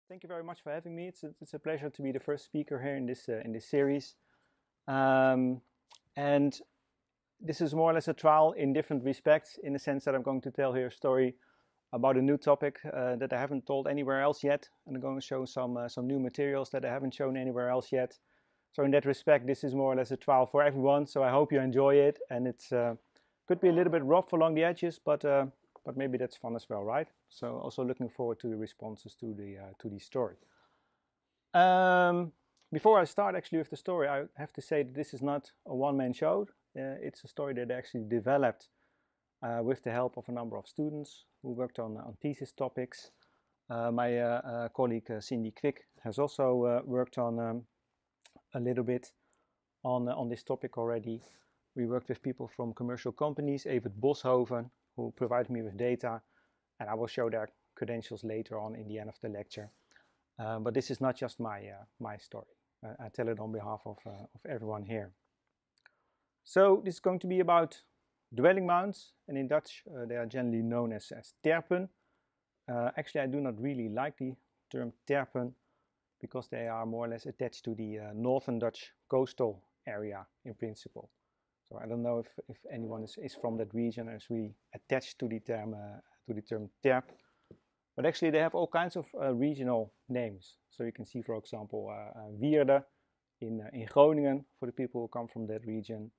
Thank you very much for having me. It's a pleasure to be the first speaker here in this series. Um, and this is more or less a trial in different respects, in the sense that I'm going to tell here a story about a new topic that I haven't told anywhere else yet, and I'm going to show some new materials that I haven't shown anywhere else yet. So in that respect, this is more or less a trial for everyone. So I hope you enjoy it, and it's could be a little bit rough along the edges, but maybe that's fun as well, right? So also looking forward to the responses to the story. Before I start actually with the story, I have to say that this is not a one-man show. It's a story that I actually developed with the help of a number of students who worked on thesis topics. My colleague Cindy Quick has also worked on a little bit on this topic already. We worked with people from commercial companies, Evert Boshoven, who provided me with data, and I will show their credentials later on in the end of the lecture. But this is not just my story. I tell it on behalf of everyone here. So this is going to be about dwelling mounds, and in Dutch they are generally known as terpen. Actually, I do not really like the term terpen because they are more or less attached to the northern Dutch coastal area in principle. So I don't know if anyone is from that region and is really attached to the term terp. But actually they have all kinds of regional names. So you can see, for example, Wierde in Groningen for the people who come from that region.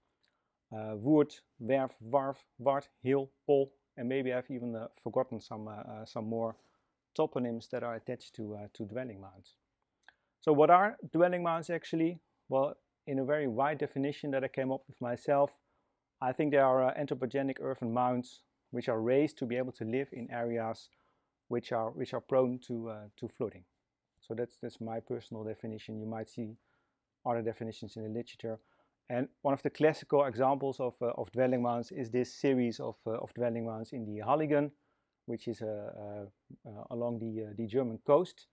Woerd, Werf, Warf, Wart, Hill, Pol, and maybe I've even forgotten some more toponyms that are attached to dwelling mounds. So what are dwelling mounds actually? Well, in a very wide definition that I came up with myself, I think they are anthropogenic urban mounds which are raised to be able to live in areas which are prone to flooding. So that's my personal definition. You might see other definitions in the literature. And one of the classical examples of dwelling mounds is this series of dwelling mounds in the Halligen, which is along the German coast.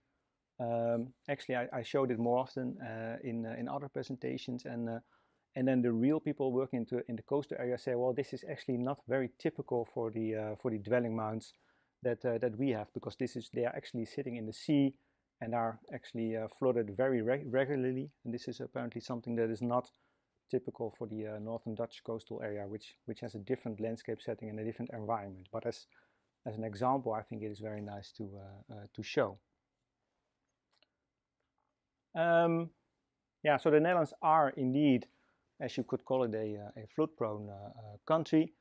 Actually, I showed it more often in other presentations, and then the real people working in the coastal area say, well, this is actually not very typical for the dwelling mounds that we have, because they are actually sitting in the sea and are actually flooded very regularly, and this is apparently something that is not typical for the northern Dutch coastal area, which has a different landscape setting and a different environment. But as an example, I think it is very nice to show. Yeah, so the Netherlands are indeed, as you could call it, a flood-prone country.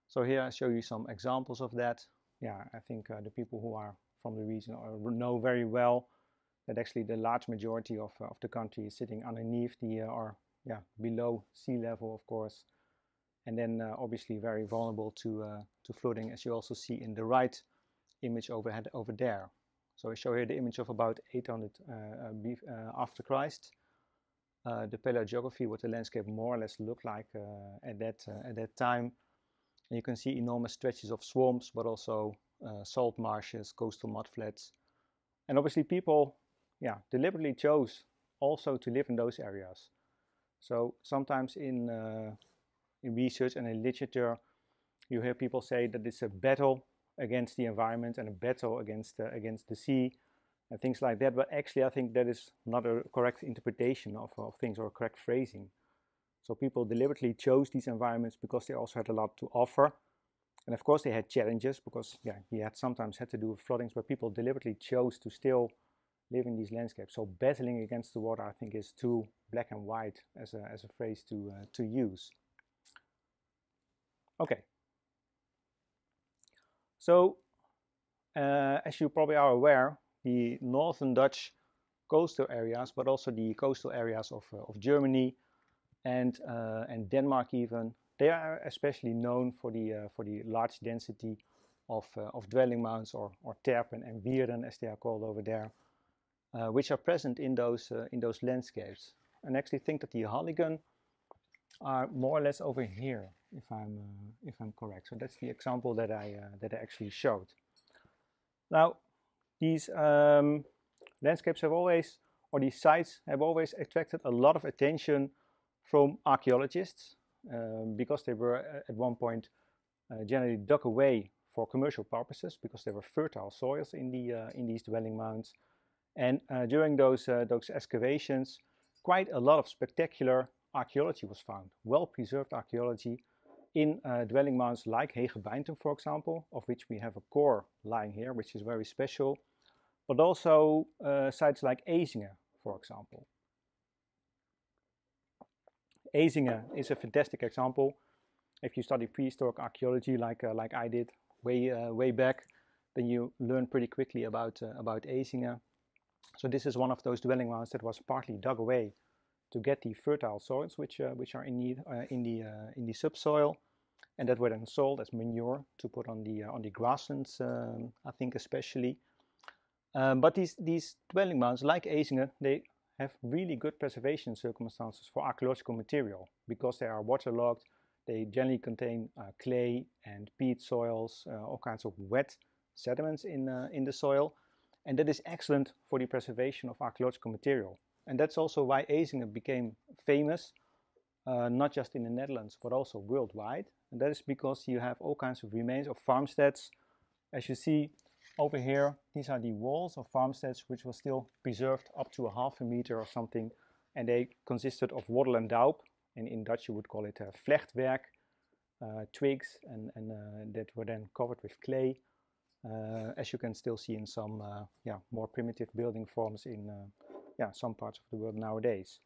So here I show you some examples of that. Yeah, I think the people who are from the region know very well that actually the large majority of the country is sitting underneath or below sea level, of course, and then obviously very vulnerable to flooding, as you also see in the right image overhead over there. So I show here the image of about 800 after Christ. The paleogeography, what the landscape more or less looked like at that time. And you can see enormous stretches of swamps, but also salt marshes, coastal mudflats. And obviously people deliberately chose also to live in those areas. So sometimes in research and in literature, you hear people say that it's a battle against the environment and a battle against the sea and things like that. But actually, I think that is not a correct interpretation of things or a correct phrasing. So people deliberately chose these environments because they also had a lot to offer. And of course, they had challenges because sometimes had to do with floodings, but people deliberately chose to still live in these landscapes. So battling against the water, I think, is too black and white as a phrase to use. Okay. So, as you probably are aware, the northern Dutch coastal areas, but also the coastal areas of Germany and Denmark even, they are especially known for the large density of dwelling mounds or terpen and wierden, as they are called over there, which are present in those landscapes. And I actually think that the Halligen are more or less over here, if I'm correct. So that's the example that I actually showed. Now, these landscapes have always, or these sites have always attracted a lot of attention from archaeologists because they were at one point generally dug away for commercial purposes because they were fertile soils in these dwelling mounds. And during those excavations, quite a lot of spectacular archaeology was found, well-preserved archaeology in dwelling mounds like Hegebeintum, for example, of which we have a core lying here, which is very special, but also sites like Ezinge, for example. Ezinge is a fantastic example. If you study prehistoric archaeology like I did way back, then you learn pretty quickly about Ezinge. So this is one of those dwelling mounds that was partly dug away to get the fertile soils which are in need in the subsoil, and that were then sold as manure to put on the grasslands, I think especially. But these dwelling mounds, like Ezinge, they have really good preservation circumstances for archaeological material because they are waterlogged. They generally contain clay and peat soils, all kinds of wet sediments in the soil, and that is excellent for the preservation of archaeological material. And that's also why Ezinge became famous, not just in the Netherlands, but also worldwide. And that is because you have all kinds of remains of farmsteads. As you see over here, these are the walls of farmsteads, which were still preserved up to 1/2 meter or something. And they consisted of wattle and daub, and in Dutch you would call it vlechtwerk, twigs, and that were then covered with clay, as you can still see in some more primitive building forms in some parts of the world nowadays.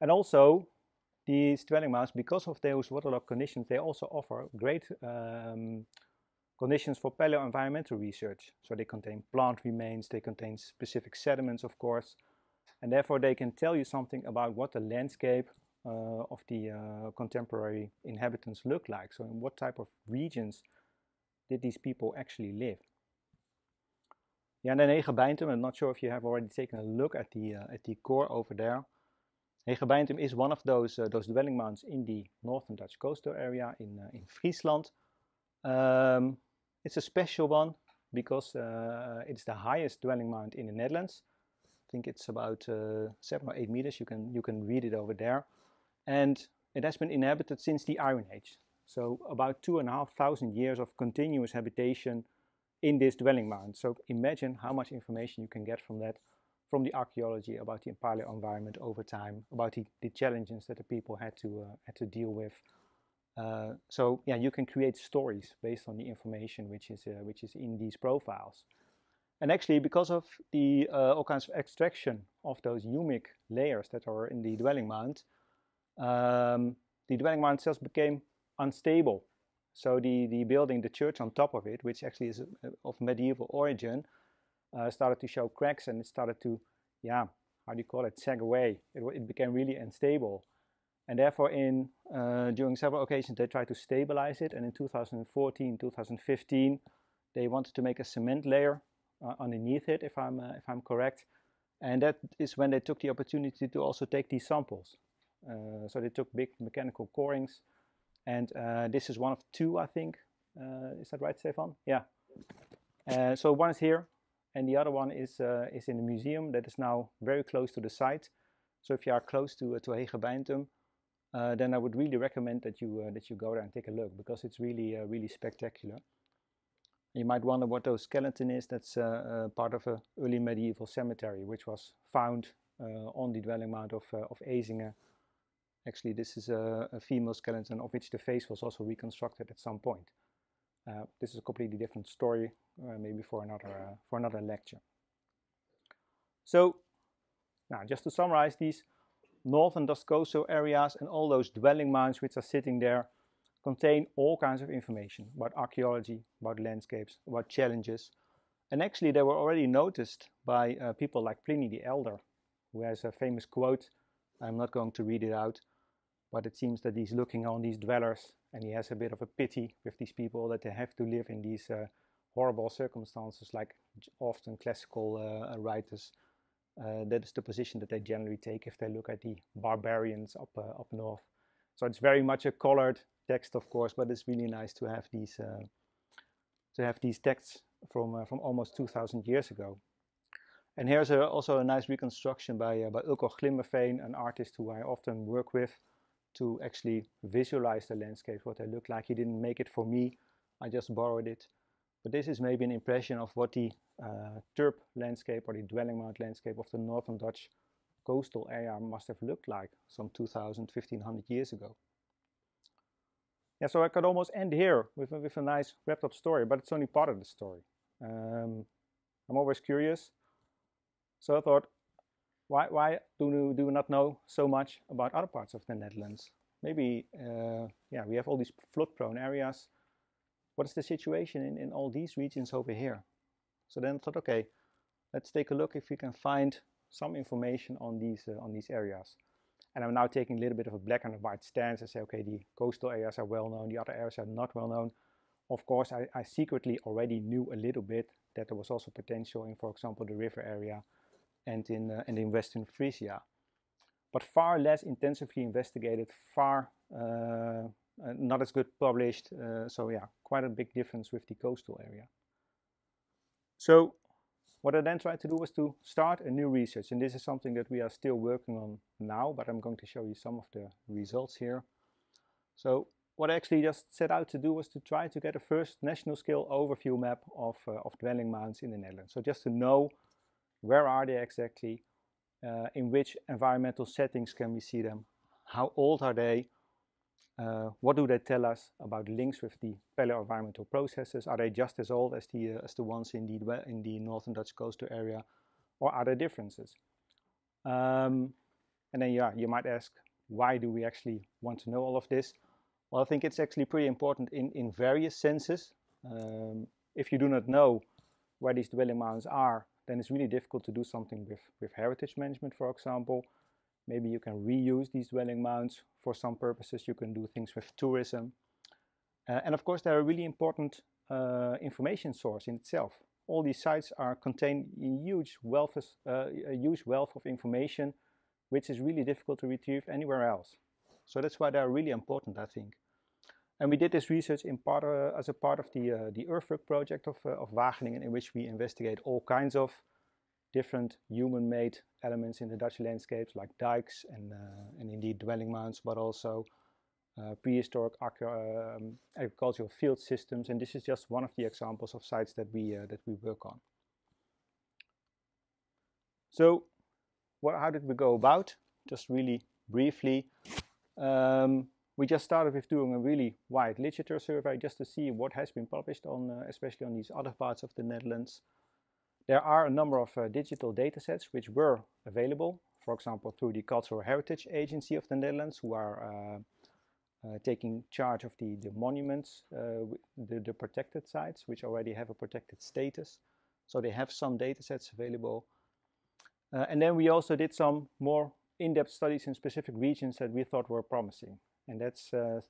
And also, these dwelling mounds, because of those waterlogged conditions, they also offer great conditions for paleoenvironmental research. So they contain plant remains, they contain specific sediments, of course, and therefore they can tell you something about what the landscape of the contemporary inhabitants look like. So in what type of regions did these people actually live? Yeah, and then Hegebeintum, I'm not sure if you have already taken a look at the core over there. Hegebeintum is one of those dwelling mounds in the northern Dutch coastal area in Friesland. It's a special one because it's the highest dwelling mound in the Netherlands. I think it's about 7 or 8 meters. You can read it over there, and it has been inhabited since the Iron Age. So about 2,500 years of continuous habitation in this dwelling mound. So imagine how much information you can get from that, from the archaeology about the paleo environment over time, about the challenges that the people had to deal with. So yeah, you can create stories based on the information which is in these profiles. And actually, because of the all kinds of extraction of those humic layers that are in the dwelling mound, the dwelling mound cells became unstable. So the building, the church on top of it, which actually is of medieval origin, started to show cracks, and it started to, how do you call it, sag away. It became really unstable. And therefore, during several occasions, they tried to stabilize it. And in 2014, 2015, they wanted to make a cement layer underneath it, if I'm correct. And that is when they took the opportunity to also take these samples. So they took big mechanical corings, and this is one of two, I think. Is that right, Stefan? Yeah. So one is here, and the other one is in the museum that is now very close to the site. So if you are close to Hegebeintum, then I would really recommend that you go there and take a look, because it's really spectacular. You might wonder what those skeleton is. That's part of an early medieval cemetery, which was found on the dwelling mound of Ezinge. Actually, this is a female skeleton of which the face was also reconstructed at some point. This is a completely different story, maybe for another lecture. So, now just to summarize, these northern Dutch coastal areas and all those dwelling mounds which are sitting there contain all kinds of information about archaeology, about landscapes, about challenges. And actually they were already noticed by people like Pliny the Elder, who has a famous quote. I'm not going to read it out, but it seems that he's looking on these dwellers and he has a bit of a pity with these people that they have to live in these horrible circumstances, like often classical writers. That is the position that they generally take if they look at the barbarians up north. So it's very much a colored text, of course, but it's really nice to have these texts from almost 2,000 years ago. And here's also a nice reconstruction by Ilko Glimmerveen, an artist who I often work with, to actually visualize the landscapes, what they look like. He didn't make it for me, I just borrowed it. But this is maybe an impression of what the turf landscape or the dwelling mound landscape of the northern Dutch coastal area must have looked like some 2,000, 1,500 years ago. Yeah, so I could almost end here with a nice wrapped up story, but it's only part of the story. I'm always curious, so I thought, why do we not know so much about other parts of the Netherlands? Maybe, yeah, we have all these flood-prone areas. What is the situation in all these regions over here? So then I thought, okay, let's take a look if we can find some information on these areas. And I'm now taking a little bit of a black and white stance and say, okay, the coastal areas are well known, the other areas are not well known. Of course, I secretly already knew a little bit that there was also potential in, for example, the river area and in Western Frisia, but far less intensively investigated, far not as good published. So yeah, quite a big difference with the coastal area. So what I then tried to do was to start a new research, and this is something that we are still working on now, but I'm going to show you some of the results here. So what I actually just set out to do was to try to get a first national scale overview map of dwelling mounds in the Netherlands. So just to know where are they exactly, in which environmental settings can we see them, how old are they, what do they tell us about links with the paleo-environmental processes? Are they just as old as the ones in the northern Dutch coastal area, or are there differences? And then yeah, you might ask, why do we actually want to know all of this? Well, I think it's actually pretty important in various senses. If you do not know where these dwelling mounds are, then it's really difficult to do something with heritage management, for example. Maybe you can reuse these dwelling mounds for some purposes. You can do things with tourism. And of course, they're a really important information source in itself. All these sites contain a huge wealth of information, which is really difficult to retrieve anywhere else. So that's why they're really important, I think. And we did this research in part as a part of the Earthwork project of Wageningen, in which we investigate all kinds of different human-made elements in the Dutch landscapes, like dikes and indeed dwelling mounds, but also prehistoric agricultural field systems. And this is just one of the examples of sites that we work on. So, how did we go about? Just really briefly, we just started with doing a really wide literature survey just to see what has been published on, especially on these other parts of the Netherlands. There are a number of digital datasets which were available, for example, through the Cultural Heritage Agency of the Netherlands, who are taking charge of the monuments, the protected sites, which already have a protected status. So they have some datasets available. And then we also did some more in-depth studies in specific regions that we thought were promising. And that's a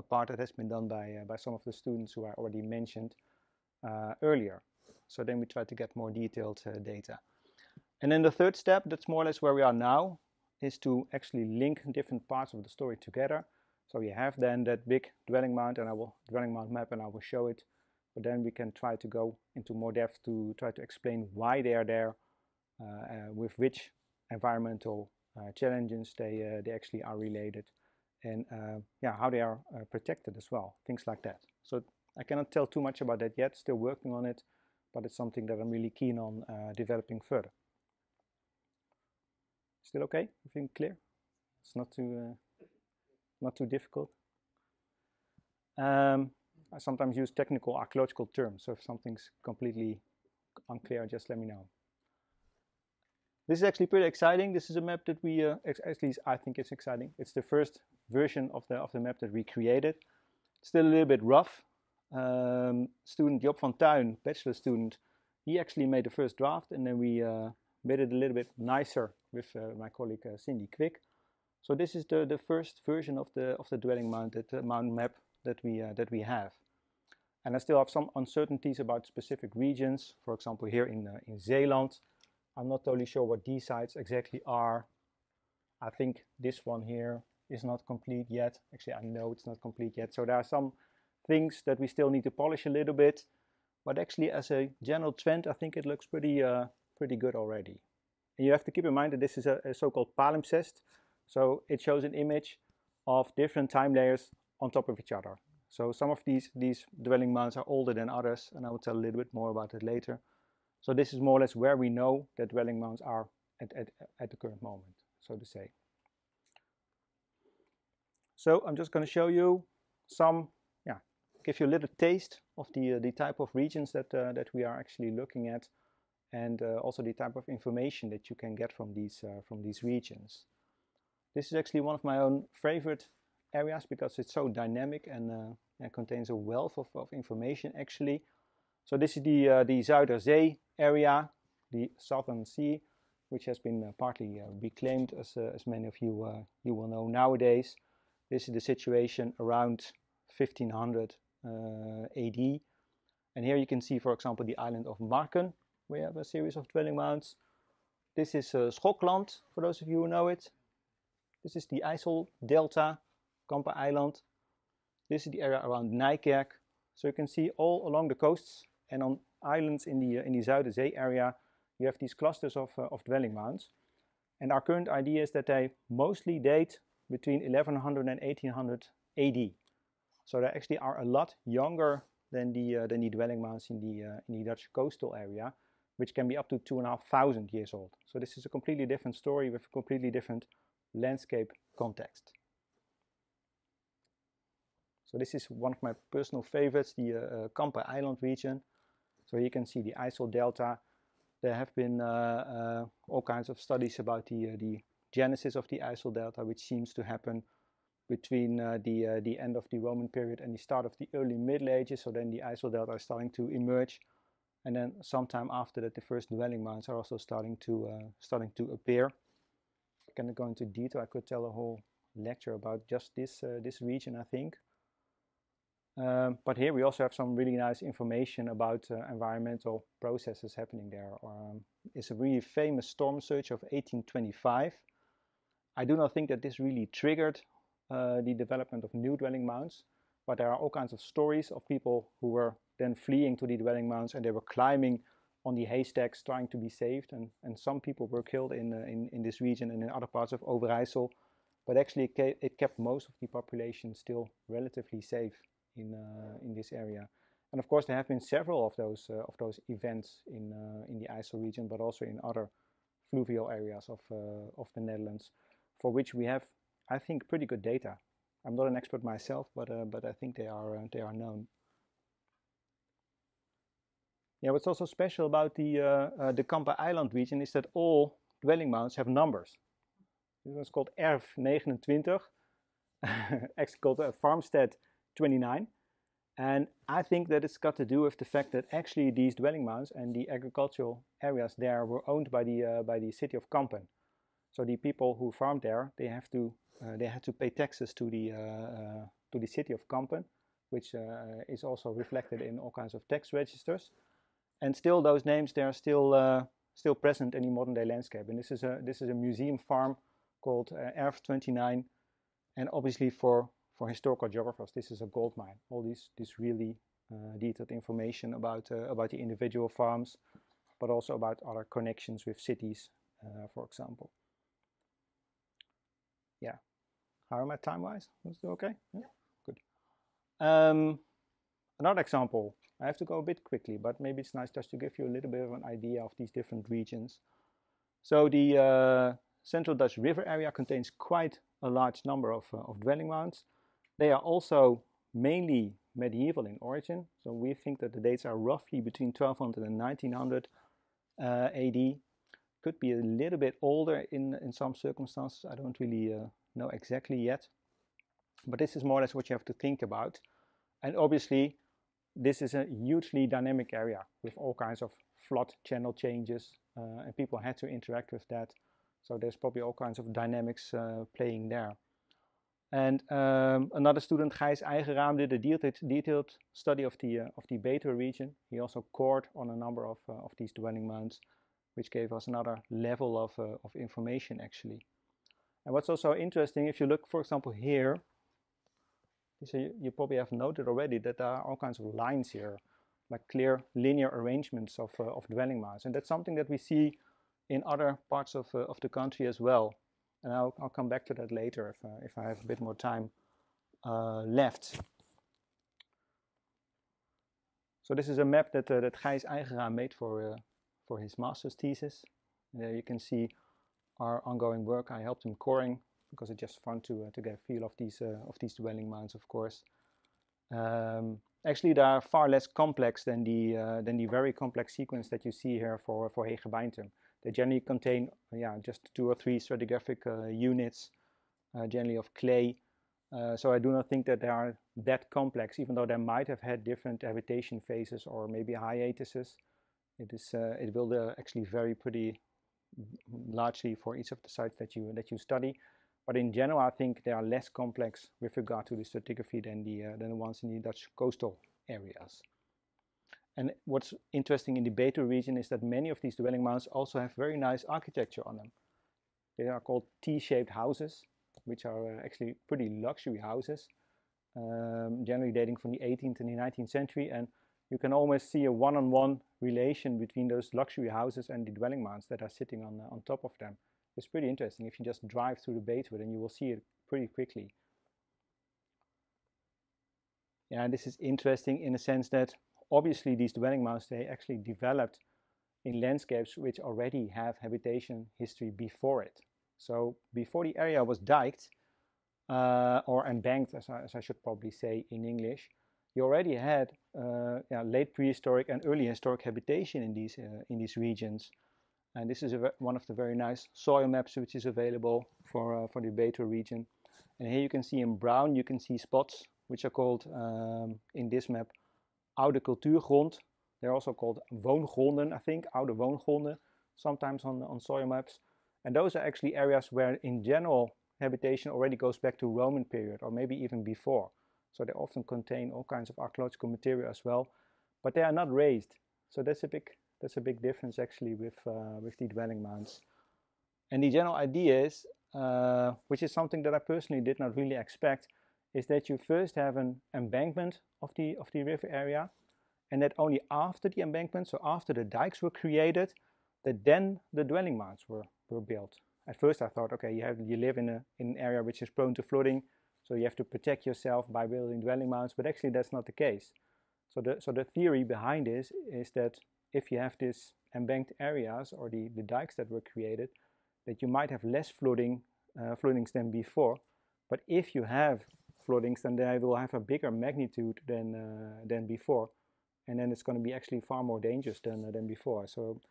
part that has been done by some of the students who I already mentioned earlier. So then we try to get more detailed data. And then the third step, that's more or less where we are now, is to actually link different parts of the story together. So we have then that big dwelling mound map, and I will show it. But then we can try to go into more depth to try to explain why they are there, with which environmental challenges they actually are related, and yeah, how they are protected as well, things like that. So I cannot tell too much about that yet, still working on it, but it's something that I'm really keen on developing further. Still okay? Everything clear? It's not too difficult. I sometimes use technical archaeological terms, so if something's completely unclear, just let me know. This is actually pretty exciting. This is a map that we, at least I think it's exciting. It's the first version of the map that we created. Still a little bit rough. Student Job van Tuin, bachelor student, he actually made the first draft, and then we made it a little bit nicer with my colleague Cindy Quick. So this is the first version of the dwelling mound map that we have. And I still have some uncertainties about specific regions. For example, here in Zeeland, I'm not totally sure what these sites exactly are. I think this one here is not complete yet. Actually, I know it's not complete yet. So there are some things that we still need to polish a little bit. But actually, as a general trend, I think it looks pretty good already. And you have to keep in mind that this is a so-called palimpsest. So it shows an image of different time layers on top of each other. So some of these dwelling mounds are older than others, and I will tell a little bit more about it later. So this is more or less where we know that dwelling mounds are at the current moment, so to say. So I'm just going to show you some, give you a little taste of the type of regions that we are actually looking at, and also the type of information that you can get from these regions. This is actually one of my own favorite areas because it's so dynamic and contains a wealth of information actually. So this is the Zuiderzee area, the Southern Sea, which has been partly reclaimed, as many of you will know nowadays. This is the situation around 1500 AD, and here you can see, for example, the island of Marken. We have a series of dwelling mounds. This is Schokland, for those of you who know it. This is the IJssel Delta, Kampen Eiland. This is the area around Nijkerk. So you can see all along the coasts and on islands in the Zuiderzee area, you have these clusters of dwelling mounds. And our current idea is that they mostly date between 1100 and 1800 AD. So they actually are a lot younger than the dwelling mounds in the Dutch coastal area, which can be up to 2,500 years old. So this is a completely different story with a completely different landscape context. So this is one of my personal favorites, the Kampen Eiland region. So you can see the IJssel Delta. There have been all kinds of studies about the genesis of the IJssel Delta, which seems to happen between the end of the Roman period and the start of the early Middle Ages. So then the IJssel Delta is starting to emerge, and then sometime after that, the first dwelling mounds are also starting to appear. I cannot go into detail. I could tell a whole lecture about just this region, I think. But here we also have some really nice information about environmental processes happening there. It's a really famous storm surge of 1825. I do not think that this really triggered the development of new dwelling mounds, but there are all kinds of stories of people who were then fleeing to the dwelling mounds, and they were climbing on the haystacks trying to be saved, and some people were killed in this region and in other parts of Overijssel, but actually it kept most of the population still relatively safe in this area. And of course there have been several of those events in the IJssel region, but also in other fluvial areas of the Netherlands, for which we have, I think, pretty good data. I'm not an expert myself, but I think they are known. Yeah, what's also special about the Kampen Eiland region is that all dwelling mounds have numbers. This one's called Erf 29, actually called Farmstead 29, and I think that it's got to do with the fact that actually these dwelling mounds and the agricultural areas there were owned by the city of Kampen. So the people who farmed there, they had to pay taxes to the city of Kampen, which is also reflected in all kinds of tax registers. And still, those names, they are still present in the modern day landscape. And this is a museum farm called Erf 29, and obviously for historical geographers, this is a gold mine. All this really detailed information about the individual farms, but also about other connections with cities, for example. Yeah. How am I time-wise? Is it okay? Yeah. Good. Another example. I have to go a bit quickly, but maybe it's nice just to give you a little bit of an idea of these different regions. So the Central Dutch River area contains quite a large number of dwelling mounds. They are also mainly medieval in origin, so we think that the dates are roughly between 1200 and 1900 AD. Could be a little bit older in some circumstances. I don't really know exactly yet, but this is more or less what you have to think about. And obviously this is a hugely dynamic area with all kinds of flood channel changes, and people had to interact with that. So there's probably all kinds of dynamics playing there. And another student, Gijs Eigeraam, did a detailed study of the Betuwe region. He also scored on a number of these dwelling mounds, which gave us another level of information actually. And what's also interesting, if you look, for example, here, so you probably have noted already that there are all kinds of lines here, like clear linear arrangements of dwelling mounds, and that's something that we see in other parts of the country as well. And I'll come back to that later if I have a bit more time left. So this is a map that Gijs Eigera made for his master's thesis. There you can see our ongoing work. I helped him coring because it's just fun to get a feel of these dwelling mounds, of course. Actually, they are far less complex than the very complex sequence that you see here for Hegebeintum. They generally contain just 2 or 3 stratigraphic units, generally of clay. So I do not think that they are that complex, even though they might have had different habitation phases or maybe hiatuses. It will actually vary pretty largely for each of the sites that you study. But in general, I think they are less complex with regard to the stratigraphy than the ones in the Dutch coastal areas. And what's interesting in the Betuwe region is that many of these dwelling mounds also have very nice architecture on them. They are called T-shaped houses, which are actually pretty luxury houses, generally dating from the 18th and the 19th century. And you can almost see a one-on-one relation between those luxury houses and the dwelling mounds that are sitting on top of them. It's pretty interesting. If you just drive through the Betuwe, then you will see it pretty quickly. Yeah, this is interesting in the sense that obviously these dwelling mounds, they actually developed in landscapes which already have habitation history before it. So before the area was diked, or embanked, as I should probably say in English, you already had late prehistoric and early historic habitation in these regions. And this is one of the very nice soil maps which is available for the Betuwe region. And here you can see in brown, you can see spots which are called in this map oude cultuurgrond. They're also called woongronden, I think, oude woongronden, sometimes on soil maps. And those are actually areas where in general habitation already goes back to Roman period or maybe even before. So they often contain all kinds of archaeological material as well, but they are not raised. So that's a big difference actually with the dwelling mounds. And the general idea is, which is something that I personally did not really expect, is that you first have an embankment of the river area, and that only after the embankment, so after the dikes were created, that then the dwelling mounds were built. At first I thought, okay, you live in an area which is prone to flooding, so you have to protect yourself by building dwelling mounds, but actually that's not the case. So the theory behind this is that if you have these embanked areas or the dikes that were created, that you might have less floodings than before. But if you have floodings, then they will have a bigger magnitude than before, and then it's going to be actually far more dangerous than before. So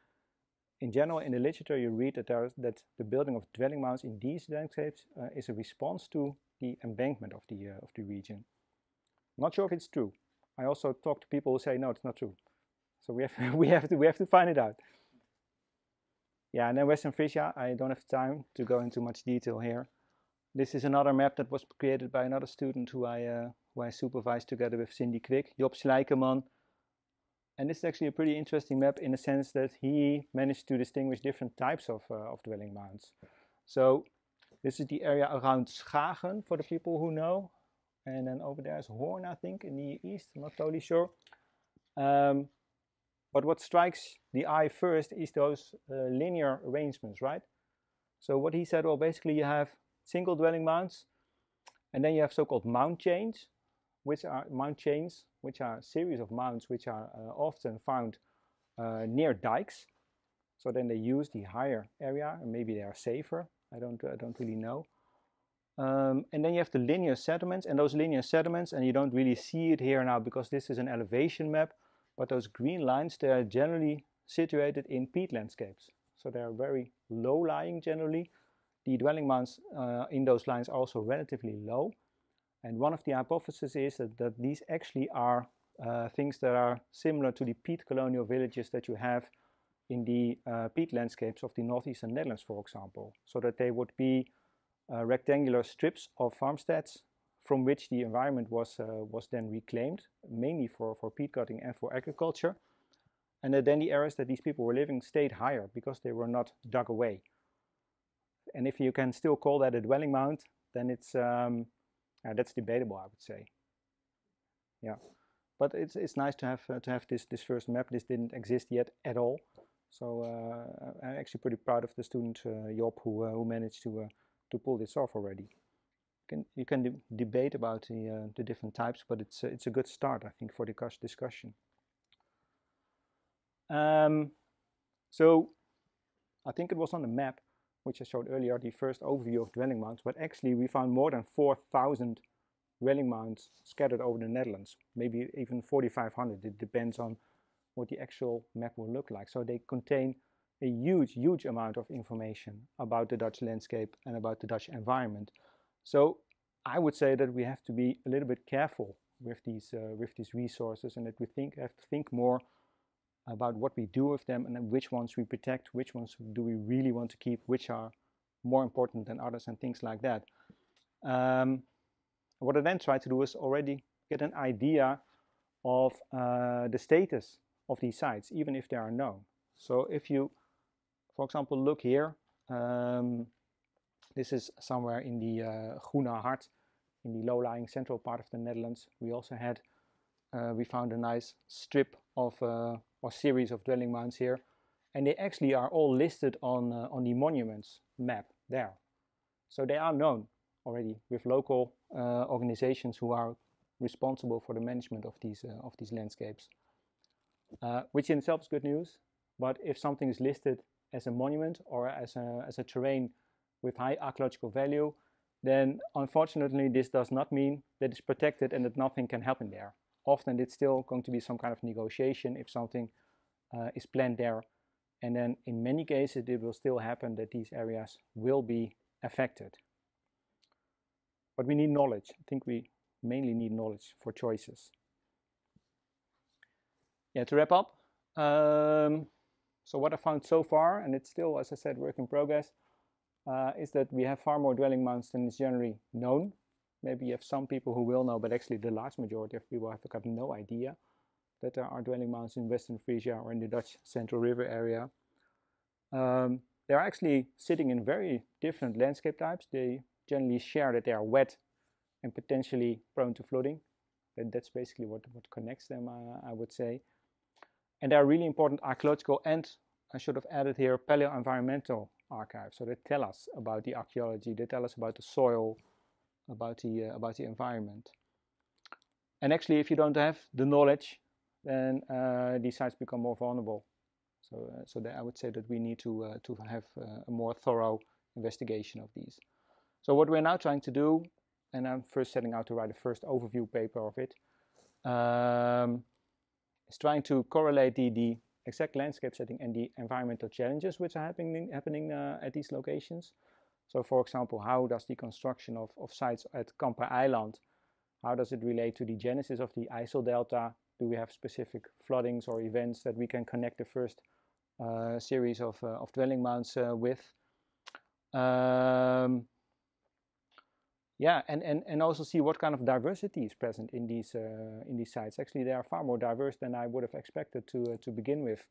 in general, in the literature, you read that the building of dwelling mounds in these landscapes is a response to the embankment of the region. Not sure if it's true. I also talk to people who say no, it's not true. So we have to find it out. Yeah, and then Western Frisia, I don't have time to go into much detail here. This is another map that was created by another student who I supervised together with Cindy Quick, Job Slijkeman. And this is actually a pretty interesting map in the sense that he managed to distinguish different types of dwelling mounds. So this is the area around Schagen, for the people who know. And then over there is Hoorn, I think, in the east. I'm not totally sure. But what strikes the eye first is those linear arrangements, right? So what he said, well, basically you have single dwelling mounds, and then you have so-called mound chains, which are a series of mounds which are often found near dikes. So then they use the higher area, and maybe they are safer. I don't really know. And then you have the linear sediments, and those linear sediments, and you don't really see it here now because this is an elevation map, but those green lines, they are generally situated in peat landscapes. So they are very low-lying generally. The dwelling mounds in those lines are also relatively low. And one of the hypotheses is that these actually are things that are similar to the peat colonial villages that you have in the peat landscapes of the northeastern Netherlands, for example. So that they would be rectangular strips of farmsteads from which the environment was then reclaimed, mainly for peat cutting and for agriculture. And then the areas that these people were living stayed higher because they were not dug away. And if you can still call that a dwelling mound, then it's that's debatable, I would say. Yeah, but it's nice to have this first map. This didn't exist yet at all, so I'm actually pretty proud of the student Job who managed to pull this off already. You can debate about the different types, but it's a good start, I think, for the discussion. So I think it was on the map, which I showed earlier, the first overview of dwelling mounds, but actually we found more than 4,000 dwelling mounds scattered over the Netherlands, maybe even 4,500. It depends on what the actual map will look like. So they contain a huge amount of information about the Dutch landscape and about the Dutch environment. So I would say that we have to be a little bit careful with these resources, and that we have to think more about what we do with them, and then which ones we protect, which ones do we really want to keep, which are more important than others, and things like that. What I then try to do is already get an idea of the status of these sites, even if they are known. So if you, for example, look here, this is somewhere in the Groene Hart, in the low-lying central part of the Netherlands. We also had, we found a nice strip of or series of dwelling mounds here, and they actually are all listed on the monuments map there. So they are known already with local organizations who are responsible for the management of these landscapes, which in itself is good news. But if something is listed as a monument or as a terrain with high archaeological value, then unfortunately this does not mean that it's protected and that nothing can happen there. Often it's still going to be some kind of negotiation if something is planned there, and then in many cases it will still happen that these areas will be affected. But we need knowledge. I think we mainly need knowledge for choices. Yeah, to wrap up, so what I found so far, and it's still, as I said, work in progress, is that we have far more dwelling mounds than is generally known. Maybe you have some people who will know, but actually the large majority of people have got no idea that there are dwelling mounds in Western Frisia or in the Dutch Central River area. They're actually sitting in very different landscape types. They generally share that they are wet and potentially prone to flooding. That's basically what connects them, I would say. And they are really important archaeological, and I should have added here, paleo-environmental archives. So they tell us about the archaeology, they tell us about the soil, about the environment. And actually, if you don't have the knowledge, then these sites become more vulnerable. So I would say that we need to have a more thorough investigation of these. So what we're now trying to do, and I'm first setting out to write a first overview paper of it, is trying to correlate the exact landscape setting and the environmental challenges which are happening at these locations. So for example, how does the construction of sites at Kampen Eiland, how does it relate to the genesis of the IJssel Delta? Do we have specific floodings or events that we can connect the first series of dwelling mounds with? Yeah, and also see what kind of diversity is present in these sites. Actually, they are far more diverse than I would have expected to begin with.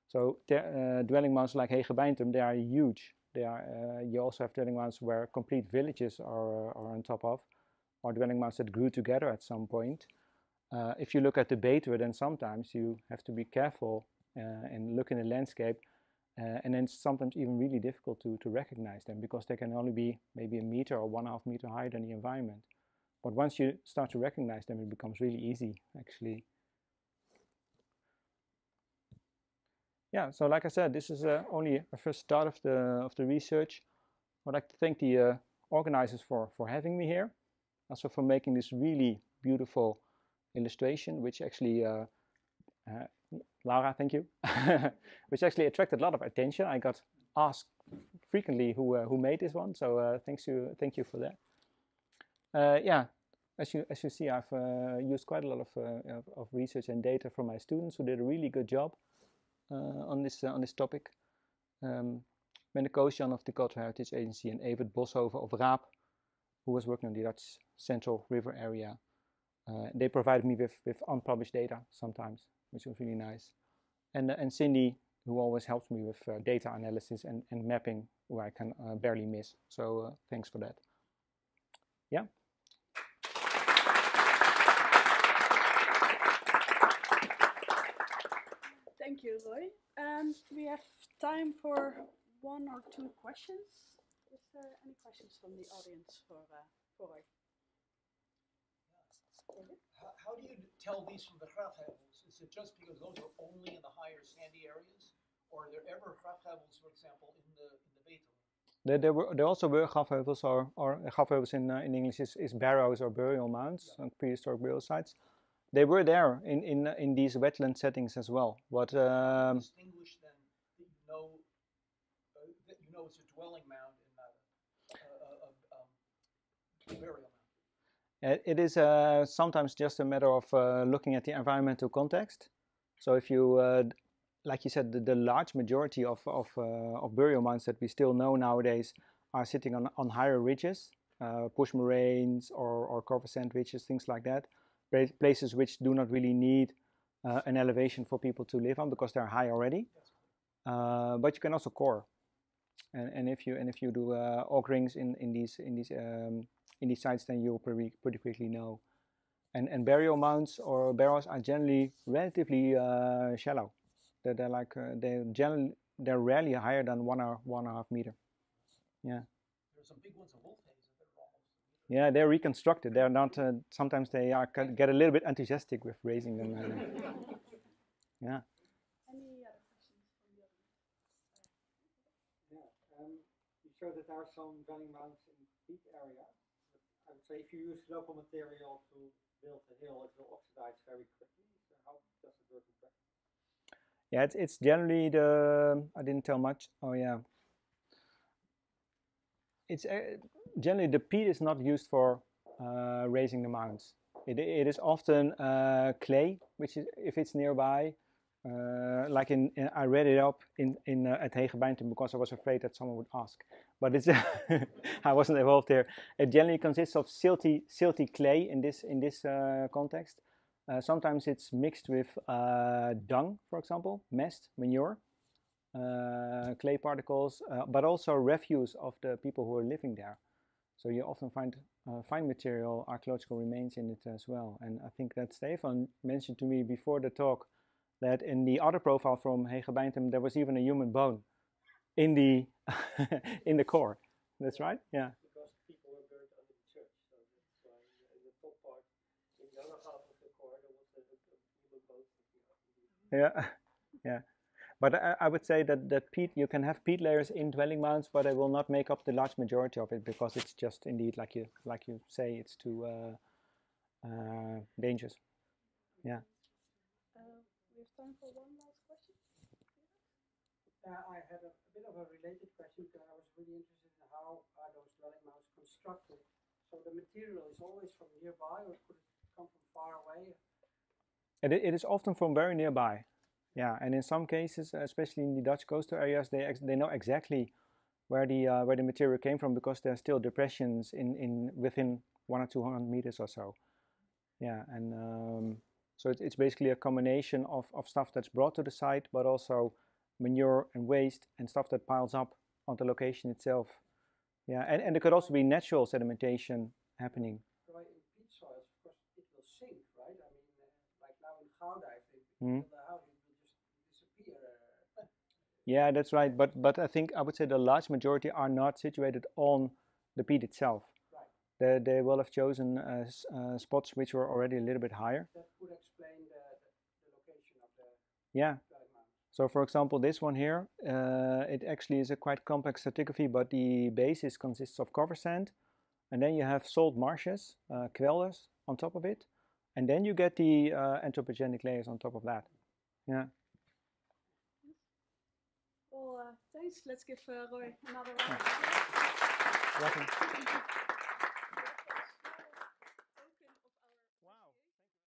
So dwelling mounds like Hegebeintum, they are huge. They are. You also have dwelling mounds where complete villages are on top of, or dwelling mounds that grew together at some point. If you look at the Betuwe, then sometimes you have to be careful and look in the landscape. And then sometimes even really difficult to recognize them, because they can only be maybe a meter or 1.5 meter higher than the environment. But once you start to recognize them, it becomes really easy, actually. Yeah, so like I said, this is only a first start of the research. I'd like to thank the organizers for having me here, also for making this really beautiful illustration, which actually Laura, thank you, which actually attracted a lot of attention. I got asked frequently who made this one, so thank you for that. Yeah, as you see, I've used quite a lot of research and data from my students who did a really good job on this topic. Menne Koosjan of the Cultural Heritage Agency and Evert Boshoven of Raap, who was working on the Dutch Central River area. They provided me with unpublished data sometimes, which was really nice. And Cindy, who always helps me with data analysis and mapping, where I can barely miss. So thanks for that. Yeah. Thank you, Roy. We have time for 1 or 2 questions. Is there any questions from the audience for Roy? How do you tell these from the grafheuvels? is it just because those are only in the higher sandy areas, or are there ever grafheuvels, for example, in the Betuwe? There also were grafheuvels, or grafheuvels in English is barrows or burial mounds on prehistoric burial sites. They were there in these wetland settings as well. But distinguish then that you know it's a dwelling mound and not a burial mound. It is sometimes just a matter of looking at the environmental context. So if you, like you said, the large majority of burial mounds that we still know nowadays are sitting on higher ridges, push moraines or cover sand ridges, things like that. Places which do not really need an elevation for people to live on because they're high already. But you can also core, and if you do augerings in these sites, then you'll pretty quickly know. And burial mounds or barrows are generally relatively shallow. They're rarely higher than 1.5 meter. Yeah. There's some big ones in Wolfhaze. Yeah, they're reconstructed. They're not. Sometimes they get a little bit enthusiastic with raising them. Yeah. Any other questions from the audience? Yeah. You showed that there are some dwelling mounds in peat area. I would say if you use local material to build a hill, it will oxidize very quickly. So how does it work in practice? Yeah, it's generally the. I didn't tell much. Oh yeah. It's generally the peat is not used for raising the mounds. It is often clay, which is if it's nearby. Like I read it up at Hegebeintum because I was afraid that someone would ask, but it's I wasn't involved there. It generally consists of silty clay in this context. Sometimes it's mixed with dung, for example, mest, manure. Clay particles, but also refuse of the people who are living there. So you often find fine material, archaeological remains in it as well. And I think that Stefan mentioned to me before the talk that in the other profile from Hegebeintum there was even a human bone in the in the core. That's right? Yeah. Because people were buried under the church, so that's why in the top part, in the other half of the core, there was a human bone sticking out. Yeah, yeah. But I would say that peat, you can have peat layers in dwelling mounds, but they will not make up the large majority of it because it's just indeed like you say, it's too dangerous. Yeah. We have time for one last question. I had a bit of a related question because I was really interested in how are those dwelling mounds constructed. So the material is always from nearby, or could it come from far away? It is often from very nearby. Yeah, and in some cases, especially in the Dutch coastal areas, they know exactly where the material came from because there are still depressions within 100 or 200 meters or so. Yeah, and so it's basically a combination of stuff that's brought to the site, but also manure and waste and stuff that piles up on the location itself. Yeah, and there could also be natural sedimentation happening. Right, in peat soils, of course, it will sink, right? I mean, like now in Gouda, if they build a house, it will just disappear. Yeah, that's right. But I would say the large majority are not situated on the peat itself. Right. They will have chosen spots which were already a little bit higher. That could explain the location of the. Yeah. So for example, this one here, it actually is a quite complex stratigraphy, but the basis consists of cover sand, and then you have salt marshes, kwelders on top of it, and then you get the anthropogenic layers on top of that. Yeah. Well, thanks. Let's give Roy another round. Welcome.